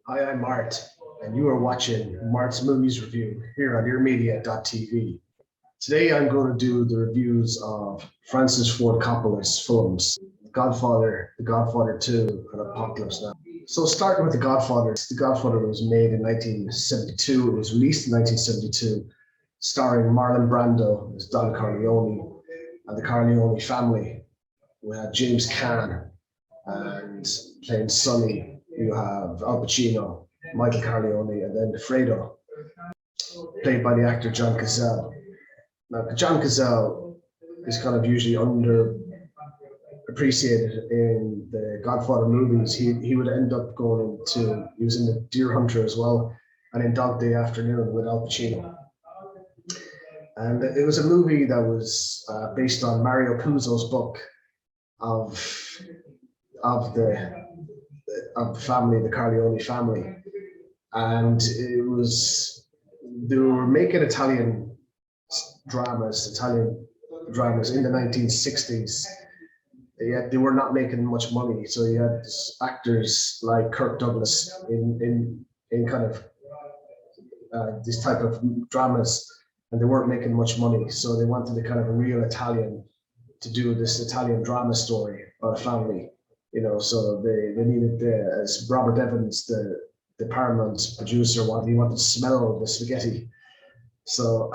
Hi, I'm Mart, and you are watching Mart's Movies Review here on earmedia.tv. Today I'm going to do the reviews of Francis Ford Coppola's films, Godfather, The Godfather 2, and Apocalypse Now. So starting with The Godfather was made in 1972, it was released in 1972, starring Marlon Brando as Don Corleone and the Corleone family. We had James Caan, and playing Sonny, you have Al Pacino, Michael Corleone, and then Fredo, played by the actor John Cazale. Now, John Cazale is kind of usually underappreciated in the Godfather movies. He would end up he was in The Deer Hunter as well, and in Dog Day Afternoon with Al Pacino. And it was a movie that was based on Mario Puzo's book of the family, the Corleone family, and they were making Italian dramas in the 1960s. Yet they were not making much money, so you had actors like Kirk Douglas in kind of this type of dramas, and they weren't making much money, so they wanted a kind of a real Italian to do this Italian drama story about a family. So they needed, as Robert Evans, the Paramount producer, he wanted to smell the spaghetti. So,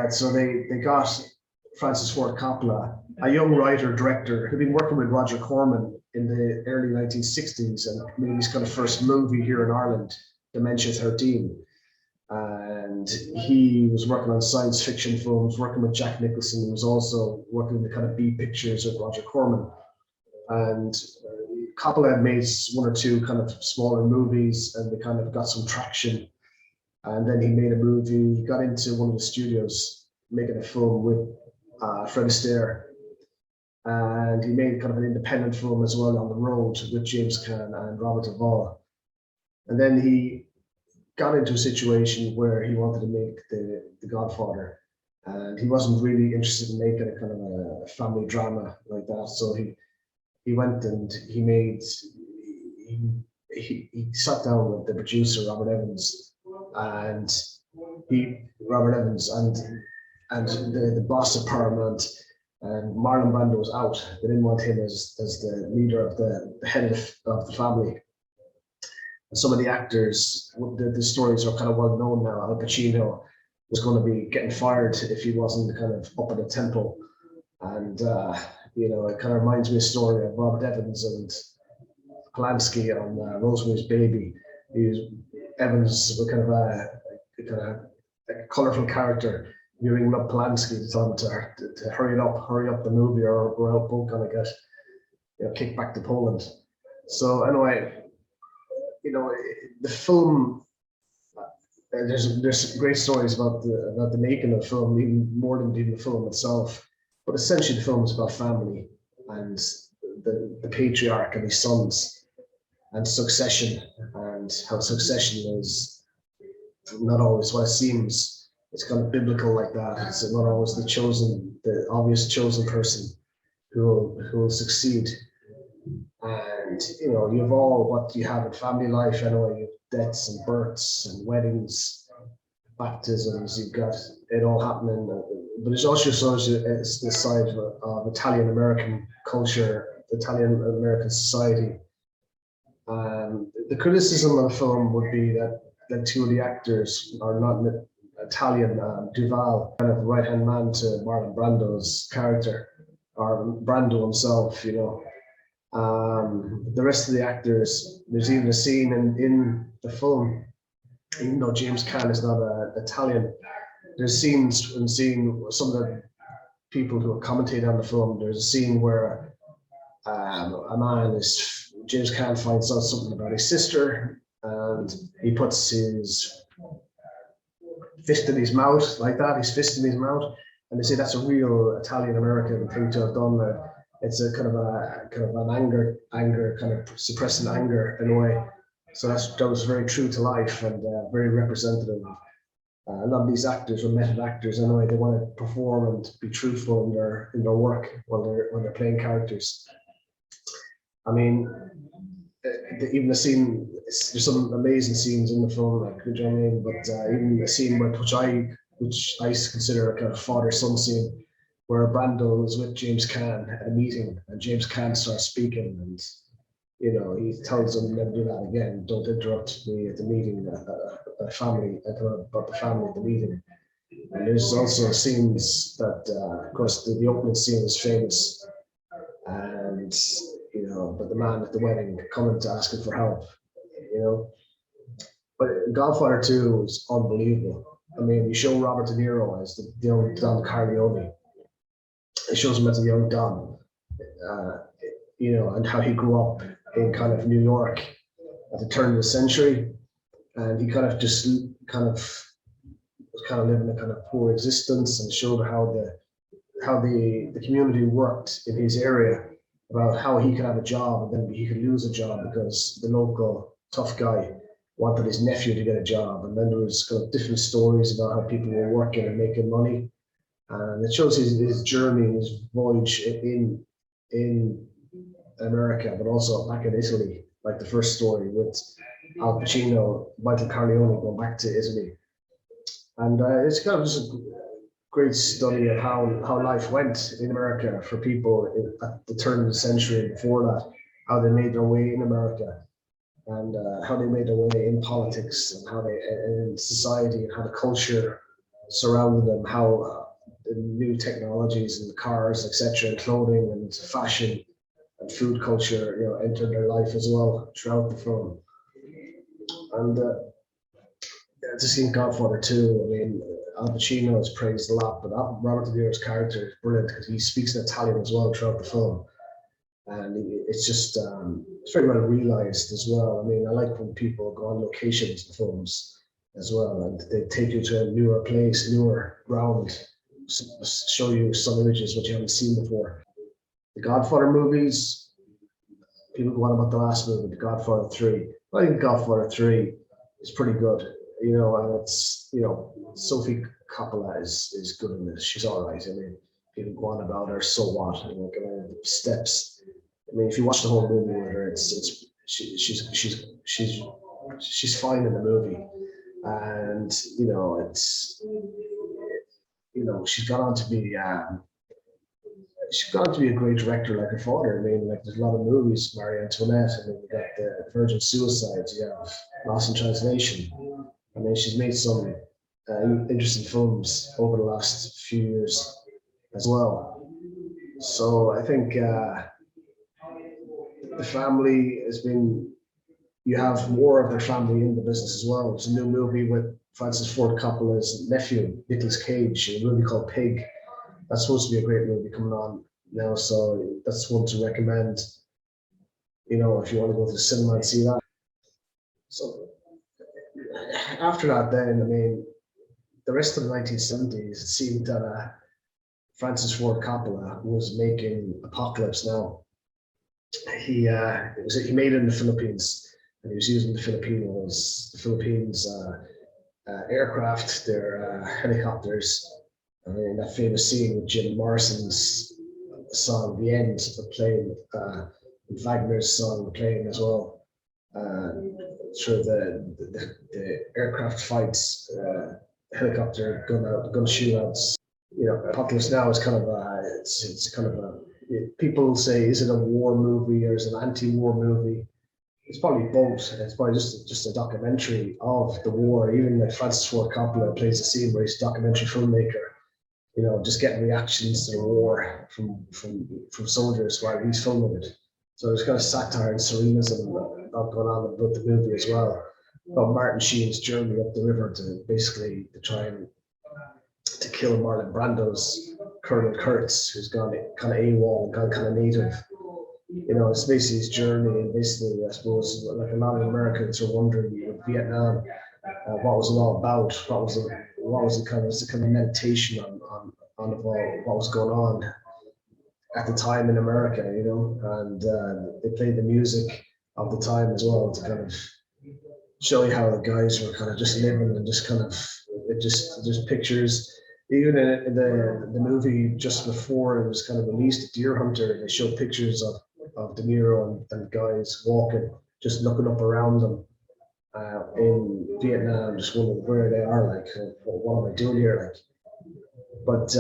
so they got Francis Ford Coppola, a young writer-director who'd been working with Roger Corman in the early 1960s and made his kind of first movie here in Ireland, Dementia 13. And he was working on science fiction films, working with Jack Nicholson. He was also working in the kind of B pictures with Roger Corman. And Coppola had made one or two kind of smaller movies, and they kind of got some traction. And then he made a movie. He got into one of the studios making a film with Fred Astaire, and he made kind of an independent film as well, On the Road, with James Caan and Robert Duvall. And then he got into a situation where he wanted to make the Godfather, and he wasn't really interested in making a kind of a family drama like that. So he went and he sat down with the producer Robert Evans and the boss of Paramount, and Marlon Brando was out. They didn't want him as the leader of the head of the family. And some of the actors, the stories are kind of well known now. Al Pacino was going to be getting fired if he wasn't kind of up at the tempo, and it kind of reminds me of a story of Robert Evans and Polanski on Rosemary's Baby. Evans was kind of a colorful character. You ring up Polanski to tell him to hurry up the movie, or we're both gonna get kicked back to Poland. So anyway, the film. There's great stories about the making of the film, even more than the film itself. But essentially, the film is about family and the patriarch and his sons, and succession, and how succession is not always what it seems. It's kind of biblical like that. It's not always the obvious chosen person who will succeed. And you have all what you have in family life anyway. You have deaths and births and weddings, baptisms. You've got it all happening. But it also shows you it's the side of Italian American culture, Italian American society. The criticism of the film would be that two of the actors are not Italian. Duvall, kind of right hand man to Marlon Brando's character, or Brando himself. The rest of the actors, there's even a scene in the film, even though James Caan is not Italian, there's scenes in seeing some of the people who are commentating on the film. There's a scene where James Caan finds out something about his sister, and he puts his fist in his mouth like that. His fist in his mouth, and they say that's a real Italian American thing to have done. It's a kind of an anger, kind of suppressing anger in a way. So that was very true to life and very representative. A lot of these actors are method actors anyway. They want to perform and be truthful in their work when they're playing characters. I mean, even the scene, there's some amazing scenes in the film, like, you know what I mean? But even the scene which I consider a kind of father-son scene, where Brando is with James Caan at a meeting, and James Caan starts speaking, and he tells him never do that again. Don't interrupt me at the meeting, family, about the family at the meeting. And there's also scenes that, of course, the opening scene is famous, and but the man at the wedding coming to ask him for help, you know. But Godfather 2 is unbelievable. I mean, you show Robert De Niro as the young Don Corleone. It shows him as a young Don, uh, and how he grew up in kind of New York at the turn of the century, and he kind of just was kind of living a kind of poor existence, and showed how the community worked in his area, about how he could have a job and then he could lose a job because the local tough guy wanted his nephew to get a job. And then there was kind of different stories about how people were working and making money. And it shows his journey, his voyage in America, but also back in Italy, like the first story with Al Pacino, Michael Corleone going back to Italy. And it's kind of just a great study of how life went in America for people at the turn of the century, before that, how they made their way in America, and how they made their way in politics, and how they in society, and how the culture surrounded them, how the new technologies and the cars, etc., and clothing and fashion and food culture, entered their life as well throughout the film. And to see Godfather 2, I mean, Al Pacino is praised a lot, but Robert De Niro's character is brilliant because he speaks in Italian as well throughout the film. And it's just, it's very well realized as well. I mean, I like when people go on locations in films as well, and they take you to a newer place, newer ground, show you some images which you haven't seen before. The Godfather movies, people go on about the last movie, The Godfather 3. I think Godfather 3 is pretty good. And it's, Sophie Coppola is good in this. She's all right. I mean, people go on about her, so what? The steps. I mean, if you watch the whole movie with her, she's fine in the movie, and she's gone on to be a great director like her father. I mean, like, there's a lot of movies, Marie Antoinette. I mean, you got the Virgin Suicides. You have Lost in Translation. I mean, she's made some interesting films over the last few years as well. So I think the family has been, you have more of their family in the business as well. There's a new movie with Francis Ford Coppola's nephew, Nicolas Cage, a movie called Pig. That's supposed to be a great movie coming on now. So that's one to recommend, if you want to go to the cinema and see that. So after that, then, I mean, the rest of the 1970s, it seemed that Francis Ford Coppola was making Apocalypse Now. He made it in the Philippines, and he was using the Philippines aircraft, their helicopters. I mean, that famous scene with Jim Morrison's song, The End, playing, Wagner's song playing as well. Through the aircraft fights, helicopter gun shootouts. Apocalypse Now is kind of it's kind of people say, is it a war movie or is it an anti-war movie? It's probably both. It's probably just a documentary of the war. Even like Francis Ford Coppola plays a scene where he's a documentary filmmaker, just getting reactions to the war from soldiers while he's filming it. So there's kind of satire and surrealism going on about the movie as well. About Martin Sheen's journey up the river to try and to kill Marlon Brando's Colonel Kurtz, who's gone kind of AWOL and gone kind of native. It's basically his journey, and basically, I suppose, like a lot of Americans are wondering with Vietnam, what was it all about? What was the kind of meditation on what was going on at the time in America, and they played the music of the time as well to kind of show you how the guys were kind of just living, and just kind of just pictures. Even in the movie just before it was kind of released, Deer Hunter, they showed pictures of De Niro and guys walking just looking up around them in Vietnam, just wondering where they are, like, what am I doing here, like. But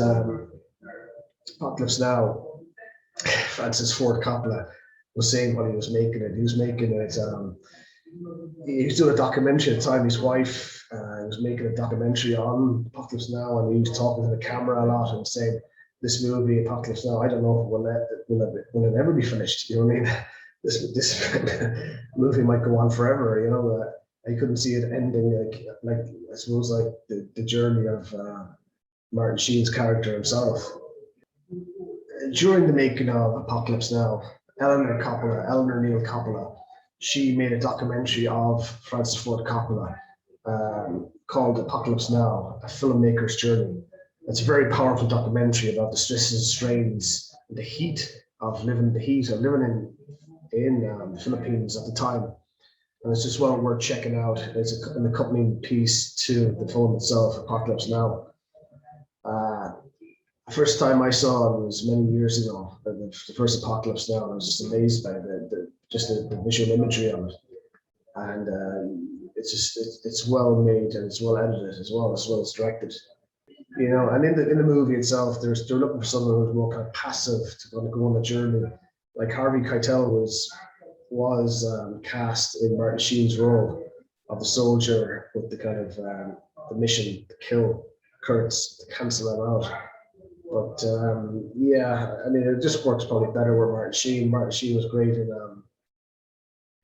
Apocalypse Now, Francis Ford Coppola was saying what he was making it. He was making it. He was doing a documentary at the time. His wife was making a documentary on Apocalypse Now, and he was talking to the camera a lot and saying, "This movie, Apocalypse Now, I don't know if will it ever be finished. You know what I mean? This movie might go on forever. You know, I couldn't see it ending. Like I suppose like the journey of Martin Sheen's character himself." During the making of Apocalypse Now, Eleanor Neal Coppola, she made a documentary of Francis Ford Coppola called Apocalypse Now, A Filmmaker's Journey. It's a very powerful documentary about the stresses and strains, the heat of living in the Philippines at the time. And it's just well worth checking out. It's an accompanying piece to the film itself, Apocalypse Now. The first time I saw it was many years ago, the first Apocalypse Now. I was just amazed by the visual imagery of it. And it's well made and it's well edited as well as directed. You know, and in the movie itself, they're looking for someone who's more kind of passive to kind of go on a journey. Like Harvey Keitel was cast in Martin Sheen's role of the soldier with the kind of the mission to kill Kurtz, to cancel them out. But yeah, I mean, it just works probably better with Martin Sheen. Martin Sheen was great in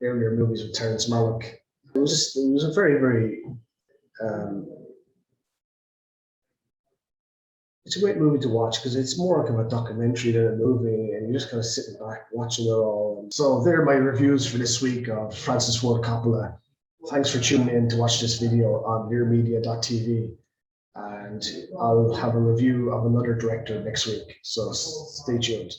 earlier movies with Terrence Malick. It was a very, very it's a great movie to watch because it's more like a documentary than a movie, and you're just kind of sitting back watching it all. So there are my reviews for this week of Francis Ford Coppola. Thanks for tuning in to watch this video on nearmedia.tv, and I'll have a review of another director next week, so stay tuned.